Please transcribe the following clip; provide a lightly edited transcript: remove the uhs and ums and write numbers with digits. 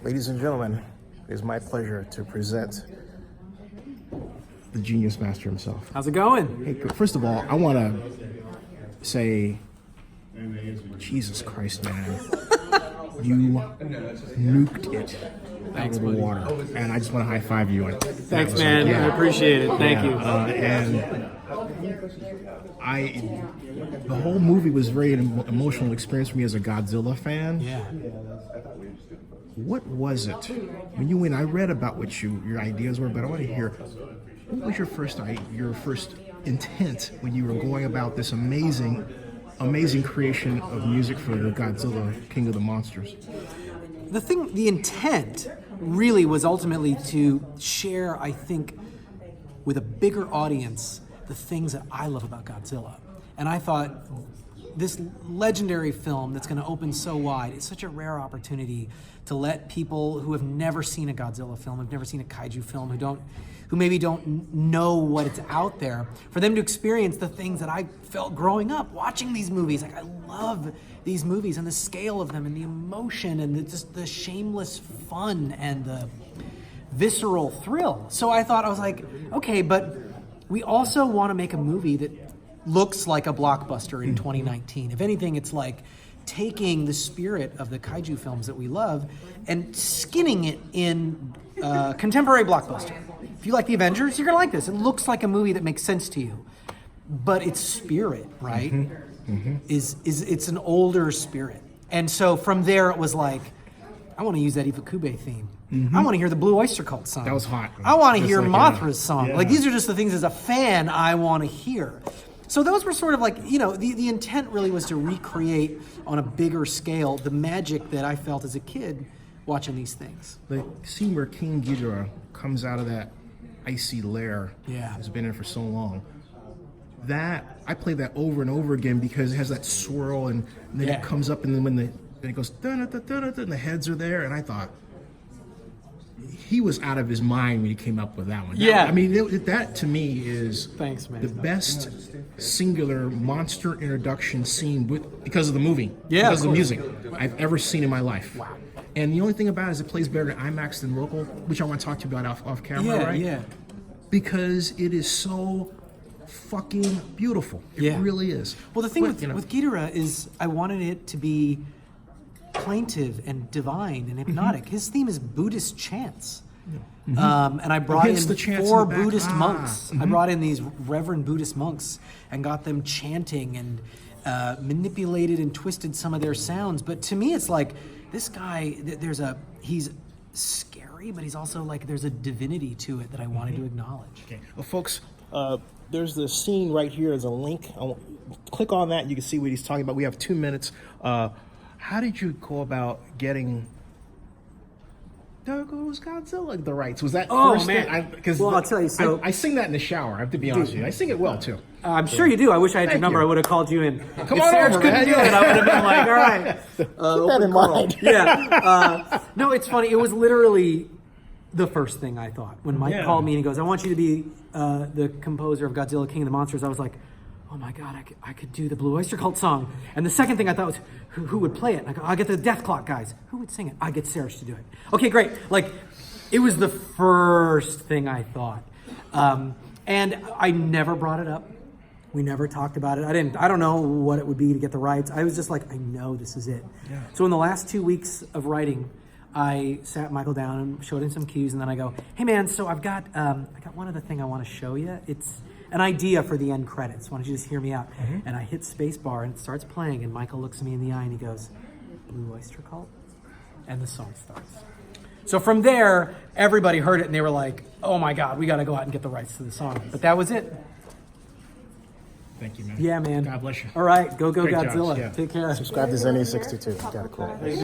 Ladies and gentlemen, it is my pleasure to present the Genius Master himself. How's it going? Hey, first of all, I want to say, Jesus Christ, man. You nuked it out of the water. And I just want to high five you. Thanks, man. I appreciate it. Thank you. And the whole movie was very emotional experience for me as a Godzilla fan. Yeah. What was it when you went? I read about what your ideas were, but I want to hear what was your first intent when you were going about this amazing creation of music for the Godzilla King of the Monsters. The intent really was ultimately to share, I think, with a bigger audience, the things that I love about Godzilla. And I thought this legendary film that's going to open so wide is such a rare opportunity to let people who have never seen a Godzilla film, have never seen a kaiju film, who maybe don't know what it's out there, for them to experience the things that I felt growing up watching these movies. Like, I love these movies and the scale of them and the emotion and just the shameless fun and the visceral thrill. So I was like, okay, but we also want to make a movie that looks like a blockbuster in 2019. If anything, it's like taking the spirit of the kaiju films that we love and skinning it in contemporary blockbuster. If you like the Avengers, you're gonna like this. It looks like a movie that makes sense to you, but its spirit, right, is it's an older spirit. And so from there, it was like, I want to use that Ifukube theme. I want to hear the Blue Oyster Cult song. That was hot. I want to hear Mothra's song. Like, these are just the things as a fan I want to hear. So those were sort of like, the intent really was to recreate on a bigger scale the magic that I felt as a kid watching these things. The scene where King Ghidorah comes out of that icy lair, has been in for so long. That I played that over and over again because it has that swirl, and then it comes up, and then when it goes da-da-da-da-da, and the heads are there, and I thought he was out of his mind when he came up with that one. I mean, that to me is the best singular monster introduction scene because of the movie, because of the music I've ever seen in my life. Wow. And the only thing about it is it plays better in IMAX than local, which I want to talk to you about off camera, right? Yeah. Because it is so fucking beautiful. It really is. Well, the thing with Ghidorah is I wanted it to be plaintive and divine and hypnotic. His theme is Buddhist chants. And I brought in 4 Buddhist monks. I brought in these reverend Buddhist monks and got them chanting and manipulated and twisted some of their sounds. But to me, it's like, this guy, he's scary, but he's also like, there's a divinity to it that I wanted to acknowledge. Okay. Well, folks, there's the scene right here as a link. Click on that and you can see what he's talking about. We have 2 minutes. How did you go about getting There Goes Godzilla the rights? Was that first man. I'll tell you, so I sing that in the shower, I have to be honest with you. I sing it well too. I'm sure you do. I wish I had your number. I would have called you in. Come if on Serge over, couldn't do it, I would have been like, all right. Keep that in mind. No, it's funny. It was literally the first thing I thought. When Mike called me and he goes, I want you to be the composer of Godzilla King of the Monsters, I was like, oh my God, I could do the Blue Oyster Cult song. And the second thing I thought was, who would play it? And I go, I'll get the Death Clock guys. Who would sing it? I get Serge to do it. Okay, great. Like, it was the first thing I thought. And I never brought it up. We never talked about it. I don't know what it would be to get the rights. I was just like, I know this is it. Yeah. So in the last 2 weeks of writing, I sat Michael down and showed him some cues, and then I go, hey man, so I got one other thing I want to show you. It's an idea for the end credits. Why don't you just hear me out? And I hit spacebar and it starts playing, and Michael looks me in the eye and he goes, Blue Oyster Cult? And the song starts. So from there, everybody heard it and they were like, oh my God, we got to go out and get the rights to the song. But that was it. Thank you, man. Yeah, man. God bless you. All right, go Great Godzilla. Jobs, Take care. Subscribe to Zenny62. Got it, cool.